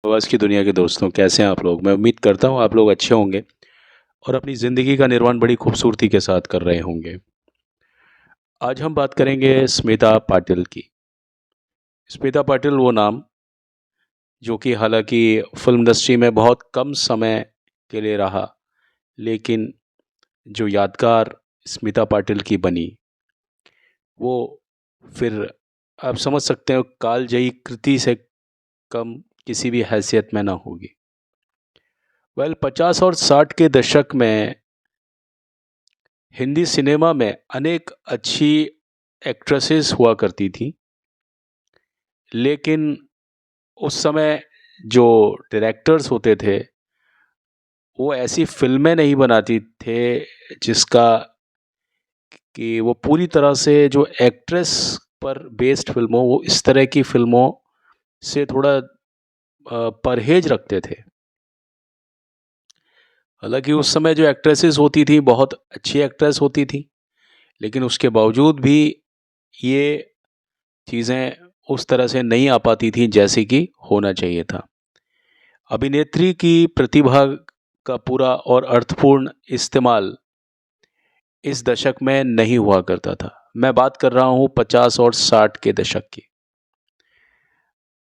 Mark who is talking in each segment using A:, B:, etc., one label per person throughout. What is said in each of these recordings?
A: आवाज़ की दुनिया के दोस्तों, कैसे हैं आप लोग? मैं उम्मीद करता हूँ आप लोग अच्छे होंगे और अपनी ज़िंदगी का निर्माण बड़ी खूबसूरती के साथ कर रहे होंगे। आज हम बात करेंगे स्मिता पाटिल की। स्मिता पाटिल वो नाम जो कि हालाँकि फ़िल्म इंडस्ट्री में बहुत कम समय के लिए रहा, लेकिन जो यादगार स्मिता पाटिल की बनी, वो फिर आप समझ सकते हो कालजयी कृति से कम किसी भी हैसियत में ना होगी। 50 और 60 के दशक में हिंदी सिनेमा में अनेक अच्छी एक्ट्रेसेस हुआ करती थी, लेकिन उस समय जो डायरेक्टर्स होते थे, वो ऐसी फ़िल्में नहीं बनाती थे जिसका कि वो पूरी तरह से जो एक्ट्रेस पर बेस्ड फ़िल्म हो, वो इस तरह की फ़िल्मों से थोड़ा परहेज़ रखते थे। हालाँकि उस समय जो एक्ट्रेसेस होती थी, बहुत अच्छी एक्ट्रेस होती थी, लेकिन उसके बावजूद भी ये चीज़ें उस तरह से नहीं आ पाती थी जैसे कि होना चाहिए था। अभिनेत्री की प्रतिभा का पूरा और अर्थपूर्ण इस्तेमाल इस दशक में नहीं हुआ करता था। मैं बात कर रहा हूँ 50 और 60 के दशक की।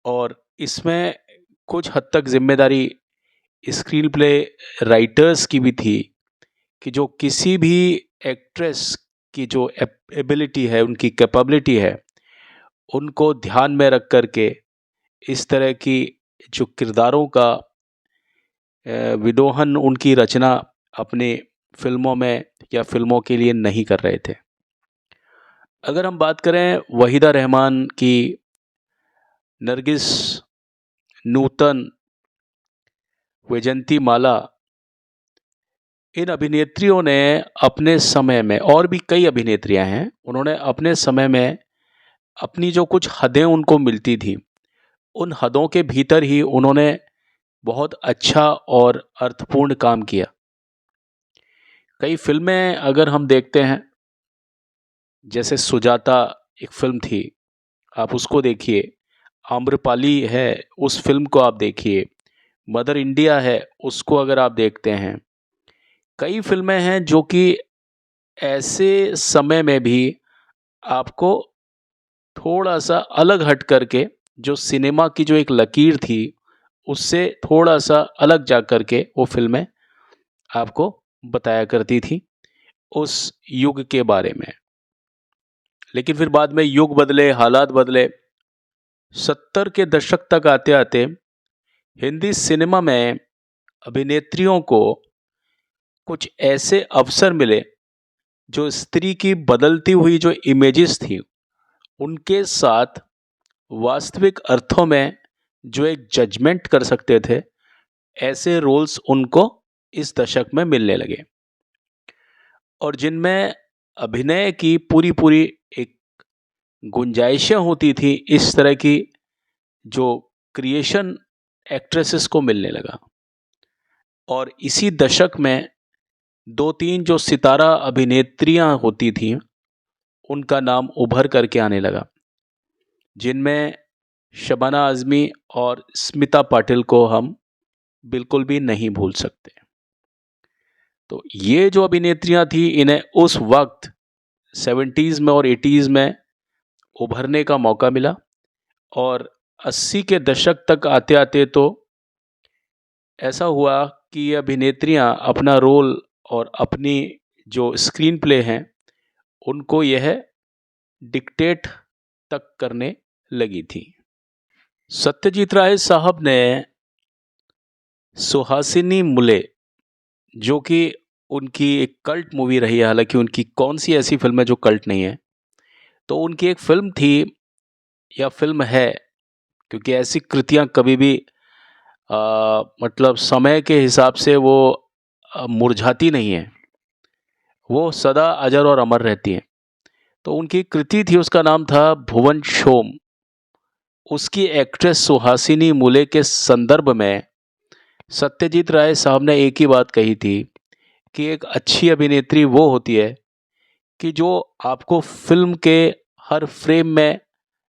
A: और इसमें कुछ हद तक ज़िम्मेदारी स्क्रीन प्ले राइटर्स की भी थी कि जो किसी भी एक्ट्रेस की जो एबिलिटी है, उनकी कैपेबिलिटी है, उनको ध्यान में रख कर के इस तरह की जो किरदारों का विदोहन उनकी रचना अपनी फ़िल्मों में या फ़िल्मों के लिए नहीं कर रहे थे। अगर हम बात करें वहीदा रहमान की, नरगिस, नूतन, वैजंती माला, इन अभिनेत्रियों ने अपने समय में, और भी कई अभिनेत्रियां हैं, उन्होंने अपने समय में अपनी जो कुछ हदें उनको मिलती थी, उन हदों के भीतर ही उन्होंने बहुत अच्छा और अर्थपूर्ण काम किया। कई फ़िल्में अगर हम देखते हैं, जैसे सुजाता एक फ़िल्म थी, आप उसको देखिए। आम्रपाली है, उस फ़िल्म को आप देखिए। मदर इंडिया है, उसको अगर आप देखते हैं। कई फ़िल्में हैं जो कि ऐसे समय में भी आपको थोड़ा-सा अलग हट कर के, जो सिनेमा की जो एक लकीर थी, उससे थोड़ा-सा अलग जा कर के वो फ़िल्में आपको बताया करती थी, उस युग के बारे में। लेकिन फिर बाद में युग बदले, हालात बदले। 70 के दशक तक आते-आते हिंदी सिनेमा में अभिनेत्रियों को कुछ ऐसे अवसर मिले, जो स्त्री की बदलती हुई जो इमेजेस थी, उनके साथ वास्तविक अर्थों में जो एक जजमेंट कर सकते थे, ऐसे रोल्स उनको इस दशक में मिलने लगे। और जिनमें अभिनय की पूरी-पूरी एक गुंजाइशें होती थी, इस तरह की जो क्रिएशन एक्ट्रेसेस को मिलने लगा। और इसी दशक में 2-3 जो सितारा अभिनेत्रियां होती थीं, उनका नाम उभर करके आने लगा, जिनमें शबाना आज़मी और स्मिता पाटिल को हम बिल्कुल भी नहीं भूल सकते। तो ये जो अभिनेत्रियां थी, इन्हें उस वक्त 70s में और 80s में उभरने का मौका मिला। और 80 के दशक तक आते-आते तो ऐसा हुआ कि ये अभिनेत्रियां अपना रोल और अपनी जो स्क्रीन प्ले हैं, उनको यह डिक्टेट तक करने लगी थी। सत्यजीत राय साहब ने सुहासिनी मूले, जो कि उनकी एक कल्ट मूवी रही है, हालांकि उनकी कौन सी ऐसी फिल्म है जो कल्ट नहीं है, तो उनकी एक फिल्म थी या फिल्म है, क्योंकि ऐसी कृतियां कभी भी मतलब समय के हिसाब से वो मुरझाती नहीं है, वो सदा अजर और अमर रहती हैं। तो उनकी कृति थी, उसका नाम था भुवन शोम। उसकी एक्ट्रेस सुहासिनी मूले के संदर्भ में सत्यजीत राय साहब ने एक ही बात कही थी कि एक अच्छी अभिनेत्री वो होती है कि जो आपको फ़िल्म के हर फ्रेम में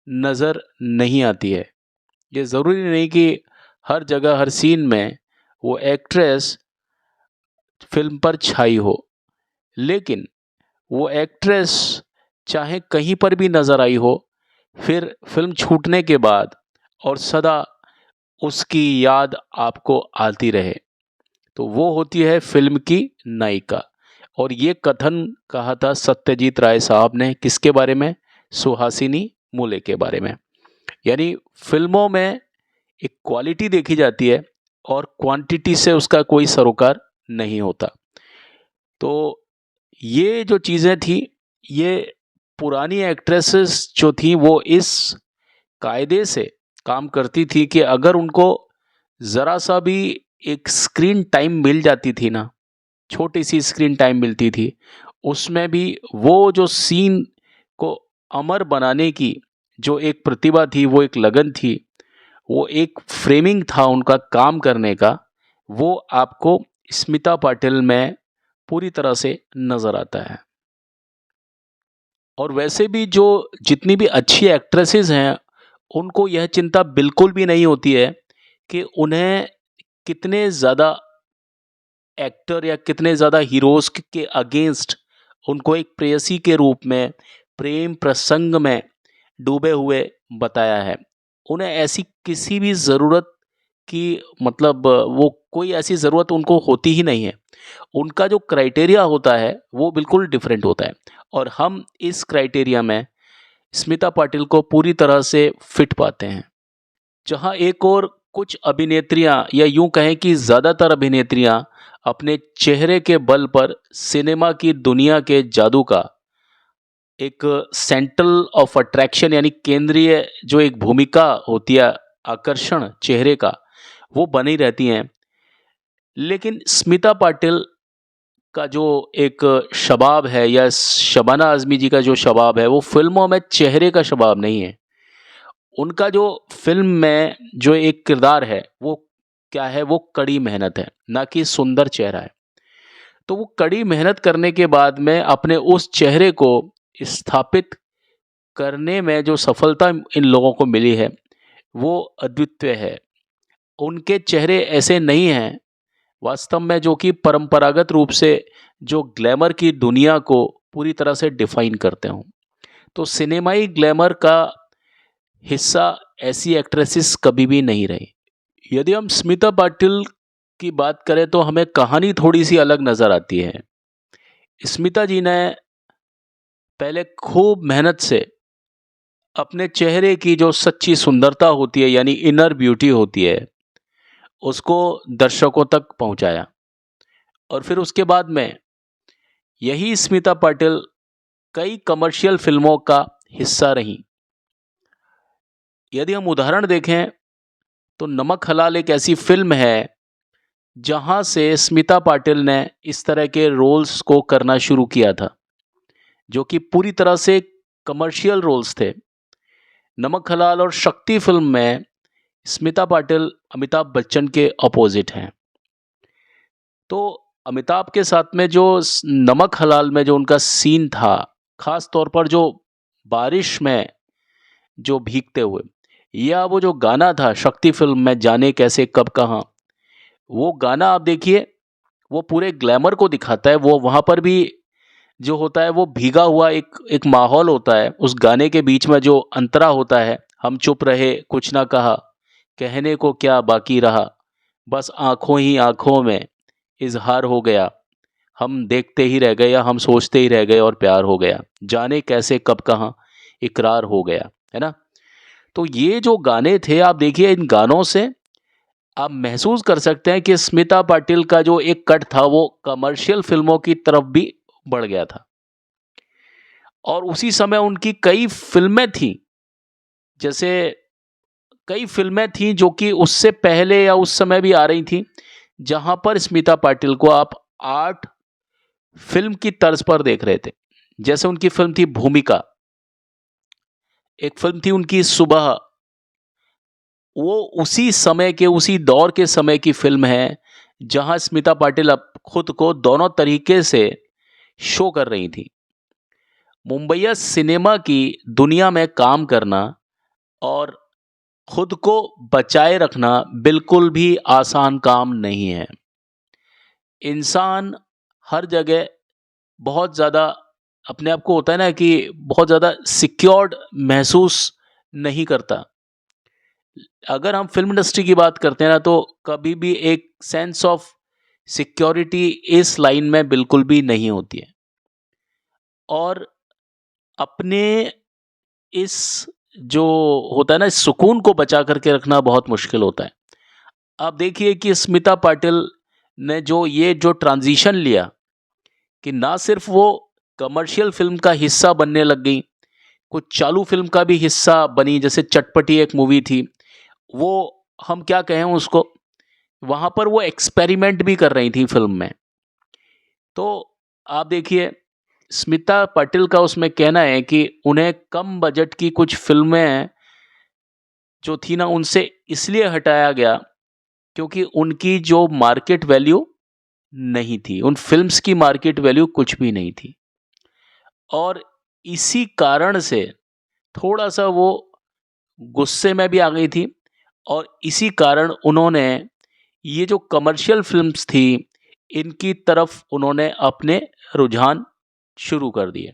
A: नज़र नहीं आती है। ये ज़रूरी नहीं कि हर जगह हर सीन में वो एक्ट्रेस फिल्म पर छाई हो, लेकिन वो एक्ट्रेस चाहे कहीं पर भी नज़र आई हो, फिर फिल्म छूटने के बाद और सदा उसकी याद आपको आती रहे, तो वो होती है फिल्म की नायिका। और ये कथन कहा था सत्यजीत राय साहब ने, किसके बारे में? सुहासिनी मूले के बारे में। यानी फिल्मों में एक क्वालिटी देखी जाती है और क्वांटिटी से उसका कोई सरोकार नहीं होता। तो ये जो चीज़ें थी, ये पुरानी एक्ट्रेसेस जो थी वो इस कायदे से काम करती थी कि अगर उनको ज़रा सा भी एक स्क्रीन टाइम मिल जाती थी ना, छोटी सी स्क्रीन टाइम मिलती थी, उसमें भी वो जो सीन को अमर बनाने की जो एक प्रतिभा थी, वो एक लगन थी, वो एक फ्रेमिंग था उनका काम करने का, वो आपको स्मिता पाटिल में पूरी तरह से नज़र आता है। और वैसे भी जो जितनी भी अच्छी एक्ट्रेसेस हैं, उनको यह चिंता बिल्कुल भी नहीं होती है कि उन्हें कितने ज़्यादा एक्टर या कितने ज़्यादा हीरोज़ के अगेंस्ट उनको एक प्रेयसी के रूप में प्रेम प्रसंग में डूबे हुए बताया है। उन्हें ऐसी किसी भी ज़रूरत की, मतलब वो कोई ऐसी ज़रूरत उनको होती ही नहीं है। उनका जो क्राइटेरिया होता है वो बिल्कुल डिफरेंट होता है, और हम इस क्राइटेरिया में स्मिता पाटिल को पूरी तरह से फिट पाते हैं। जहाँ एक और कुछ अभिनेत्रियाँ, या यूँ कहें कि ज़्यादातर अभिनेत्रियाँ अपने चेहरे के बल पर सिनेमा की दुनिया के जादू का एक सेंटर ऑफ अट्रैक्शन, यानी केंद्रीय जो एक भूमिका होती है आकर्षण चेहरे का, वो बनी रहती हैं। लेकिन स्मिता पाटिल का जो एक शबाब है, या शबाना आज़मी जी का जो शबाब है, वो फ़िल्मों में चेहरे का शबाब नहीं है। उनका जो फ़िल्म में जो एक किरदार है, वो क्या है? वो कड़ी मेहनत है, ना कि सुंदर चेहरा है। तो वो कड़ी मेहनत करने के बाद में अपने उस चेहरे को स्थापित करने में जो सफलता इन लोगों को मिली है, वो अद्वितीय है। उनके चेहरे ऐसे नहीं हैं वास्तव में जो कि परंपरागत रूप से जो ग्लैमर की दुनिया को पूरी तरह से डिफाइन करते हों। तो सिनेमाई ग्लैमर का हिस्सा ऐसी एक्ट्रेसेस कभी भी नहीं रही। यदि हम स्मिता पाटिल की बात करें तो हमें कहानी थोड़ी सी अलग नज़र आती है। स्मिता जी ने पहले खूब मेहनत से अपने चेहरे की जो सच्ची सुंदरता होती है, यानी इनर ब्यूटी होती है, उसको दर्शकों तक पहुंचाया। और फिर उसके बाद में यही स्मिता पाटिल कई कमर्शियल फिल्मों का हिस्सा रही। यदि हम उदाहरण देखें तो नमक हलाल एक ऐसी फिल्म है जहां से स्मिता पाटिल ने इस तरह के रोल्स को करना शुरू किया था, जो कि पूरी तरह से कमर्शियल रोल्स थे। नमक हलाल और शक्ति फिल्म में स्मिता पाटिल अमिताभ बच्चन के अपोजिट हैं। तो अमिताभ के साथ में जो नमक हलाल में जो उनका सीन था, खास तौर पर जो बारिश में जो भीगते हुए, या वो जो गाना था शक्ति फिल्म में जाने कैसे कब कहाँ, वो गाना आप देखिए, वो पूरे ग्लैमर को दिखाता है। वो वहाँ पर भी जो होता है वो भीगा हुआ एक एक माहौल होता है। उस गाने के बीच में जो अंतरा होता है, हम चुप रहे कुछ ना कहा, कहने को क्या बाकी रहा, बस आँखों ही आँखों में इज़हार हो गया, हम देखते ही रह गए या हम सोचते ही रह गए और प्यार हो गया, जाने कैसे कब कहाँ इकरार हो गया, है ना? तो ये जो गाने थे, आप देखिए इन गानों से आप महसूस कर सकते हैं कि स्मिता पाटिल का जो एक कट था वो कमर्शियल फिल्मों की तरफ भी बढ़ गया था। और उसी समय उनकी कई फिल्में थीं, जैसे कई फिल्में थीं जो कि उससे पहले या उस समय भी आ रही थीं, जहाँ पर स्मिता पाटिल को आप आर्ट फ़िल्म की तर्ज पर देख रहे थे। जैसे उनकी फ़िल्म थी भूमिका, एक फ़िल्म थी उनकी सुबह, वो उसी समय के, उसी दौर के समय की फ़िल्म है, जहाँ स्मिता पाटिल अब खुद को दोनों तरीके से शो कर रही थीं। मुंबईया सिनेमा की दुनिया में काम करना और खुद को बचाए रखना बिल्कुल भी आसान काम नहीं है। इंसान हर जगह बहुत ज़्यादा अपने आप को होता है ना कि बहुत ज़्यादा सिक्योर्ड महसूस नहीं करता। अगर हम फ़िल्म इंडस्ट्री की बात करते हैं ना, तो कभी भी एक सेंस ऑफ सिक्योरिटी इस लाइन में बिल्कुल भी नहीं होती है। और अपने इस जो होता है ना, इस सुकून को बचा करके रखना बहुत मुश्किल होता है। आप देखिए कि स्मिता पाटिल ने जो ट्रांज़िशन लिया कि ना सिर्फ़ वो कमर्शियल फ़िल्म का हिस्सा बनने लग गईं, कुछ चालू फ़िल्म का भी हिस्सा बनी, जैसे चटपटी एक मूवी थी। वो हम क्या कहें उसको, वहाँ पर वो एक्सपेरिमेंट भी कर रही थी फ़िल्म में। तो आप देखिए, स्मिता पाटिल का उसमें कहना है कि उन्हें कम बजट की कुछ फ़िल्में जो थी ना, उनसे इसलिए हटाया गया क्योंकि उनकी जो मार्केट वैल्यू नहीं थी। उन फ़िल्म्स की मार्केट वैल्यू कुछ भी नहीं थी। और इसी कारण से थोड़ा-सा वो गुस्से में भी आ गई थी, और इसी कारण उन्होंने ये जो कमर्शियल फ़िल्म्स थी, इनकी तरफ उन्होंने अपने रुझान शुरू कर दिए।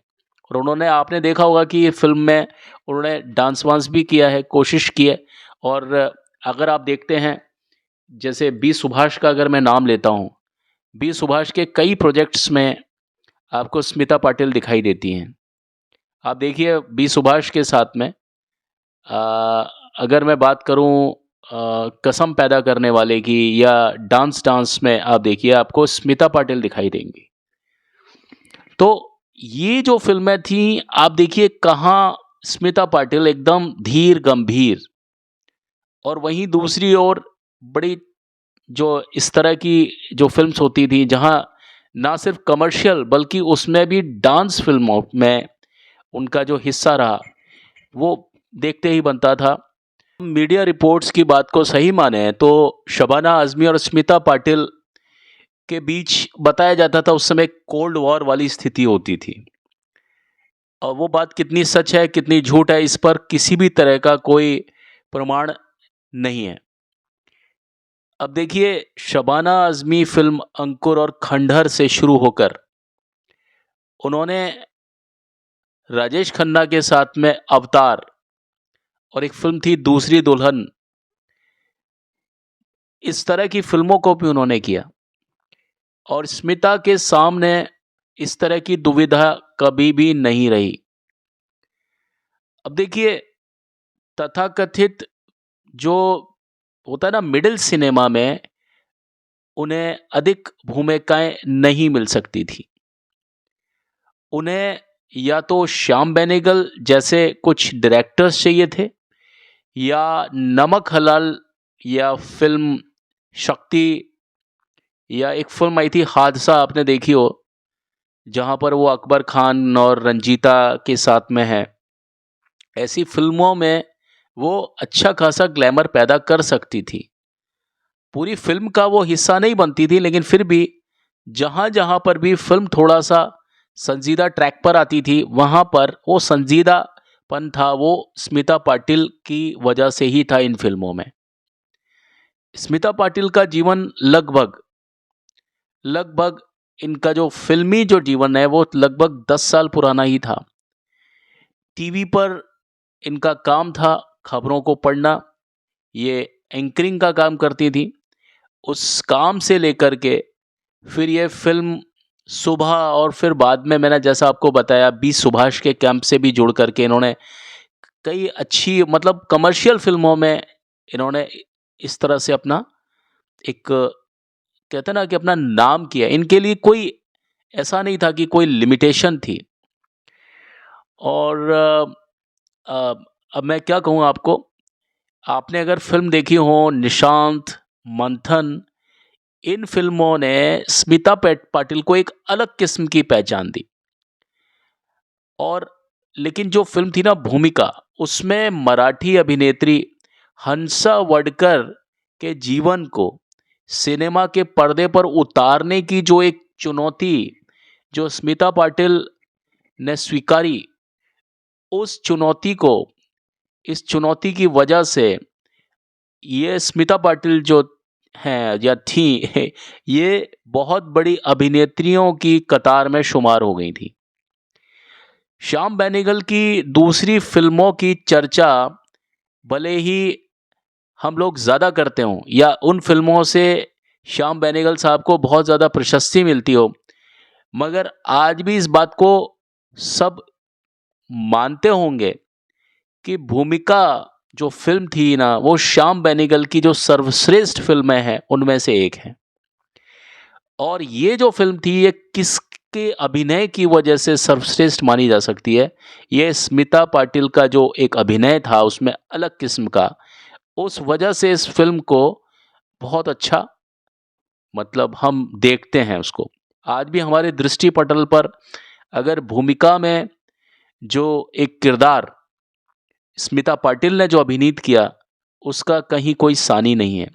A: और उन्होंने, आपने देखा होगा कि ये फ़िल्म में उन्होंने डांस-वांस भी किया है, कोशिश की है। और अगर आप देखते हैं, जैसे बी सुभाष का अगर मैं नाम लेता हूँ, बी सुभाष के कई प्रोजेक्ट्स में आपको स्मिता पाटिल दिखाई देती हैं। आप देखिए बी सुभाष के साथ में अगर मैं बात करूँ कसम पैदा करने वाले की, या डांस डांस में आप देखिए आपको स्मिता पाटिल दिखाई देंगी। तो ये जो फ़िल्में थी, आप देखिए कहाँ स्मिता पाटिल एकदम धीर गंभीर, और वहीं दूसरी ओर बड़ी जो इस तरह की जो फ़िल्म्स होती थी, जहाँ ना सिर्फ़ कमर्शियल बल्कि उसमें भी डांस फ़िल्मों में उनका जो हिस्सा रहा, वो देखते ही बनता था। मीडिया रिपोर्ट्स की बात को सही माने तो शबाना आज़मी और स्मिता पाटिल के बीच बताया जाता था उस समय कोल्ड वॉर वाली स्थिति होती थी। और वो बात कितनी सच है, कितनी झूठ है, इस पर किसी भी तरह का कोई प्रमाण नहीं है। अब देखिए, शबाना आज़मी फ़िल्म अंकुर और खंडहर से शुरू होकर उन्होंने राजेश खन्ना के साथ में अवतार, और एक फ़िल्म थी दूसरी दुल्हन, इस तरह की फ़िल्मों को भी उन्होंने किया। और स्मिता के सामने इस तरह की दुविधा कभी भी नहीं रही। अब देखिए, तथाकथित जो होता है ना मिडल सिनेमा में, उन्हें अधिक भूमिकाएं नहीं मिल सकती थी। उन्हें या तो श्याम बेनेगल जैसे कुछ डायरेक्टर्स चाहिए थे, या नमक हलाल, या फिल्म शक्ति, या एक फिल्म आई थी हादसा, आपने देखी हो, जहाँ पर वो अकबर खान और रंजीता के साथ में है। ऐसी फ़िल्मों में वो अच्छा खासा ग्लैमर पैदा कर सकती थी। पूरी फ़िल्म का वो हिस्सा नहीं बनती थी, लेकिन फिर भी जहाँ-जहाँ पर भी फ़िल्म थोड़ा-सा संजीदा ट्रैक पर आती थी, वहाँ पर वो संजीदापन था, वो स्मिता पाटिल की वजह से ही था इन फ़िल्मों में। स्मिता पाटिल का जीवन लगभग लगभग इनका जो फ़िल्मी जो जीवन है, वो लगभग 10 साल पुराना ही था। टीवी पर इनका काम था खबरों को पढ़ना, ये एंकरिंग का काम करती थी। उस काम से लेकर के फिर ये फ़िल्म सुबह, और फिर बाद में मैंने जैसा आपको बताया बी सुभाष के कैंप से भी जुड़ कर के इन्होंने कई अच्छी, मतलब कमर्शियल फ़िल्मों में इन्होंने इस तरह से अपना एक, कहते हैं ना कि अपना नाम किया। इनके लिए कोई ऐसा नहीं था कि कोई लिमिटेशन थी। और अब मैं क्या कहूँ आपको, आपने अगर फ़िल्म देखी हो निशांत, मंथन, इन फ़िल्मों ने स्मिता पाटिल को एक अलग किस्म की पहचान दी। और लेकिन जो फ़िल्म थी ना भूमिका, उसमें मराठी अभिनेत्री हंसा वडकर के जीवन को सिनेमा के पर्दे पर उतारने की जो एक चुनौती जो स्मिता पाटिल ने स्वीकारी, उस चुनौती को, इस चुनौती की वजह से ये स्मिता पाटिल जो हैं या थी ये बहुत बड़ी अभिनेत्रियों की कतार में शुमार हो गई थी। श्याम बेनेगल की दूसरी फ़िल्मों की चर्चा भले ही हम लोग ज़्यादा करते हों या उन फ़िल्मों से श्याम बेनेगल साहब को बहुत ज़्यादा प्रशस्ति मिलती हो, मगर आज भी इस बात को सब मानते होंगे कि भूमिका जो फ़िल्म थी ना, वो श्याम बेनेगल की जो सर्वश्रेष्ठ फ़िल्में हैं, उनमें से एक है। और ये जो फ़िल्म थी, ये किसके अभिनय की वजह से सर्वश्रेष्ठ मानी जा सकती है? ये स्मिता पाटिल का जो एक अभिनय था, उसमें अलग किस्म का, उस वजह से इस फ़िल्म को बहुत अच्छा मतलब हम देखते हैं उसको। आज भी हमारे दृष्टि पटल पर अगर भूमिका में जो एक किरदार स्मिता पाटिल ने जो अभिनीत किया, उसका कहीं कोई सानी नहीं है।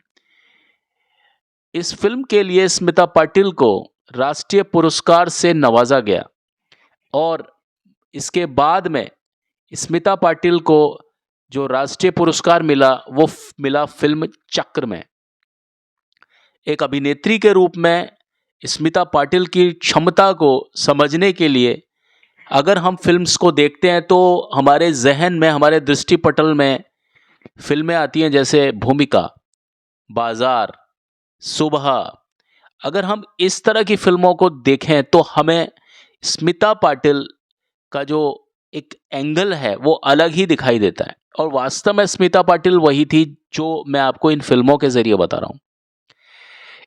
A: इस फ़िल्म के लिए स्मिता पाटिल को राष्ट्रीय पुरस्कार से नवाज़ा गया और इसके बाद में स्मिता पाटिल को जो राष्ट्रीय पुरस्कार मिला, वो मिला फ़िल्म चक्र में। एक अभिनेत्री के रूप में स्मिता पाटिल की क्षमता को समझने के लिए अगर हम फ़िल्म्स को देखते हैं तो हमारे ज़हन में, हमारे दृष्टिपटल में फ़िल्में आती हैं जैसे भूमिका, बाज़ार, सुबह। अगर हम इस तरह की फ़िल्मों को देखें तो हमें स्मिता पाटिल का जो एक एंगल है वो अलग ही दिखाई देता है और वास्तव में स्मिता पाटिल वही थी जो मैं आपको इन फ़िल्मों के ज़रिए बता रहा हूँ।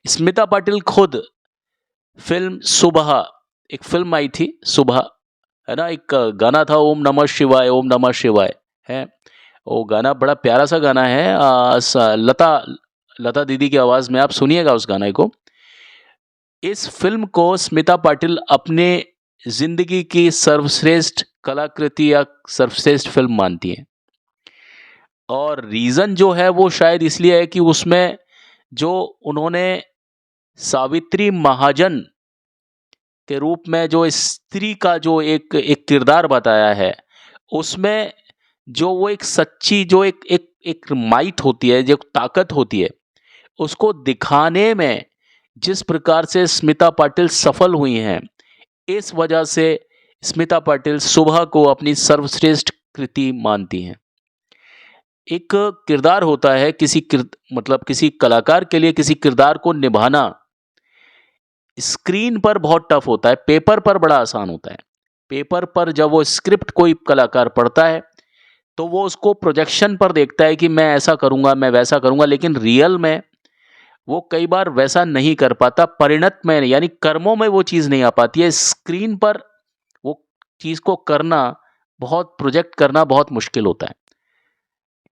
A: स्मिता पाटिल खुद फ़िल्म सुबह, एक फ़िल्म आई थी सुबह, है ना? एक गाना था ओम नमः शिवाय, ओम नमः शिवाय, है? वो गाना बड़ा प्यारा सा गाना है। लता दीदी की आवाज़ में आप सुनिएगा उस गाने को। इस फ़िल्म को स्मिता पाटिल अपने ज़िंदगी की सर्वश्रेष्ठ कलाकृति या सर्वश्रेष्ठ फ़िल्म मानती हैं। और रीज़न जो है वो शायद इसलिए है कि उसमें जो उन्होंने सावित्री महाजन के रूप में जो स्त्री का जो एक एक किरदार बताया है, उसमें जो वो एक सच्ची जो एक एक एक माइट होती है, जो ताकत होती है, उसको दिखाने में जिस प्रकार से स्मिता पाटिल सफल हुई हैं, इस वजह से स्मिता पाटिल सुबह को अपनी सर्वश्रेष्ठ कृति मानती हैं। एक किरदार होता है मतलब किसी कलाकार के लिए किसी किरदार को निभाना स्क्रीन पर बहुत टफ होता है, पेपर पर बड़ा आसान होता है। पेपर पर जब वो स्क्रिप्ट कोई कलाकार पढ़ता है, तो वो उसको प्रोजेक्शन पर देखता है कि मैं ऐसा करूँगा, मैं वैसा करूँगा, लेकिन रियल में वो कई बार वैसा नहीं कर पाता, परिणत में यानी कर्मों में वो चीज़ नहीं आ पाती है। स्क्रीन पर वो चीज़ को करना, बहुत प्रोजेक्ट करना बहुत मुश्किल होता है,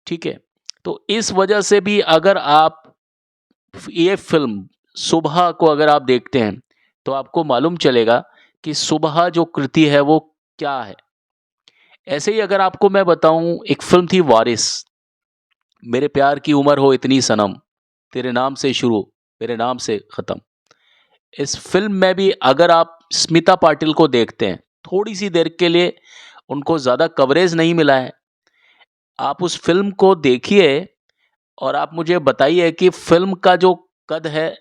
A: ठीक है? तो इस वजह से भी अगर आप ये फ़िल्म सुबह को अगर आप देखते हैं, तो आपको मालूम चलेगा कि सुबह जो कृति है वो क्या है। ऐसे ही अगर आपको मैं बताऊँ, एक फ़िल्म थी वारिस, मेरे प्यार की उम्र हो इतनी सनम, तेरे नाम से शुरू, मेरे नाम से ख़त्म। इस फ़िल्म में भी अगर आप स्मिता पाटिल को देखते हैं, थोड़ी-सी देर के लिए उनको ज़्यादा कवरेज नहीं मिला है। आप उस फ़िल्म को देखिए और आप मुझे बताइए कि फ़िल्म का जो कद है,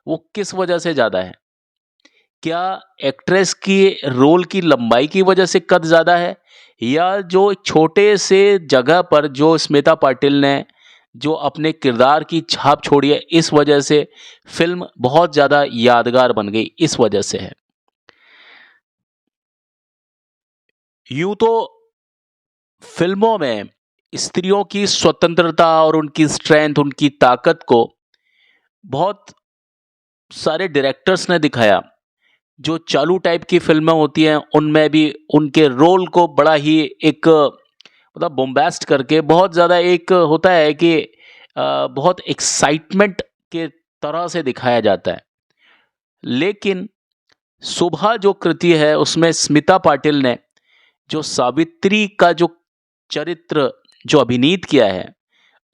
A: वो किस वजह से ज़्यादा है? क्या एक्ट्रेस की रोल की लंबाई की वजह से कद ज़्यादा है या जो छोटे से जगह पर जो स्मिता पाटिल ने जो अपने किरदार की छाप छोड़ी है, इस वजह से फ़िल्म बहुत ज़्यादा यादगार बन गई, इस वजह से है। यूँ तो फ़िल्मों में स्त्रियों की स्वतंत्रता और उनकी स्ट्रेंथ, उनकी ताकत को बहुत सारे डायरेक्टर्स ने दिखाया। जो चालू टाइप की फ़िल्में होती हैं, उनमें भी उनके रोल को बड़ा ही एक मतलब बोम्बास्ट करके बहुत ज़्यादा एक होता है कि बहुत एक्साइटमेंट के तरह से दिखाया जाता है। लेकिन सुबह जो कृति है, उसमें स्मिता पाटिल ने जो सावित्री का जो चरित्र जो अभिनीत किया है,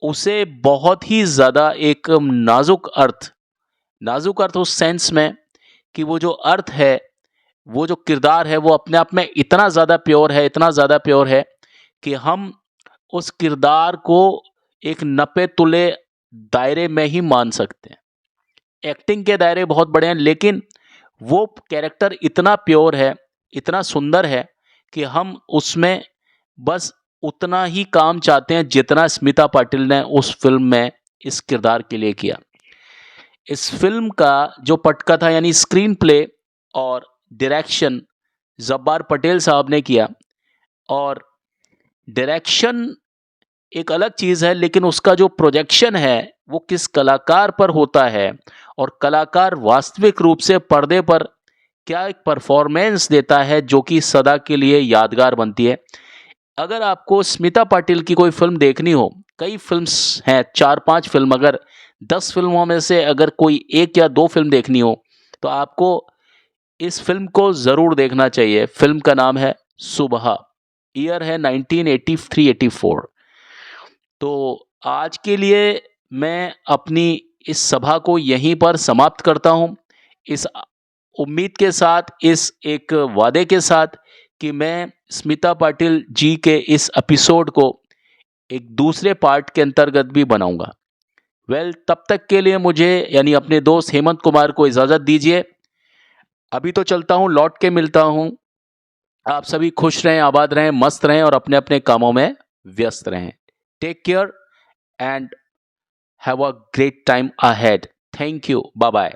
A: उसे बहुत ही ज़्यादा एक नाज़ुक अर्थ उस सेंस में कि वो जो अर्थ है, वो जो किरदार है, वो अपने आप में इतना ज़्यादा प्योर है, इतना ज़्यादा प्योर है कि हम उस किरदार को एक नपे तुले दायरे में ही मान सकते हैं। एक्टिंग के दायरे बहुत बड़े हैं, लेकिन वो कैरेक्टर इतना प्योर है, इतना सुंदर है कि हम उसमें बस उतना ही काम चाहते हैं जितना स्मिता पाटिल ने उस फिल्म में इस किरदार के लिए किया। इस फिल्म का जो पटकथा यानी स्क्रीन प्ले और डायरेक्शन जब्बार पटेल साहब ने किया। और डायरेक्शन एक अलग चीज़ है, लेकिन उसका जो प्रोजेक्शन है वो किस कलाकार पर होता है, और कलाकार वास्तविक रूप से पर्दे पर क्या एक परफॉर्मेंस देता है जो कि सदा के लिए यादगार बनती है। अगर आपको स्मिता पाटिल की कोई फिल्म देखनी हो, कई फिल्म्स हैं, 4-5 फिल्म, अगर 10 फिल्मों में से अगर कोई 1 या 2 फिल्म देखनी हो तो आपको इस फिल्म को ज़रूर देखना चाहिए। फिल्म का नाम है सुबह, ईयर है 1983-84। तो आज के लिए मैं अपनी इस सभा को यहीं पर समाप्त करता हूँ, इस उम्मीद के साथ, इस एक वादे के साथ कि मैं स्मिता पाटिल जी के इस एपिसोड को एक दूसरे पार्ट के अंतर्गत भी बनाऊंगा। तब तक के लिए मुझे यानी अपने दोस्त हेमंत कुमार को इजाज़त दीजिए। अभी तो चलता हूँ, लौट के मिलता हूँ। आप सभी खुश रहें, आबाद रहें, मस्त रहें और अपने अपने कामों में व्यस्त रहें। Take care and have a great time ahead. Thank you. Bye bye.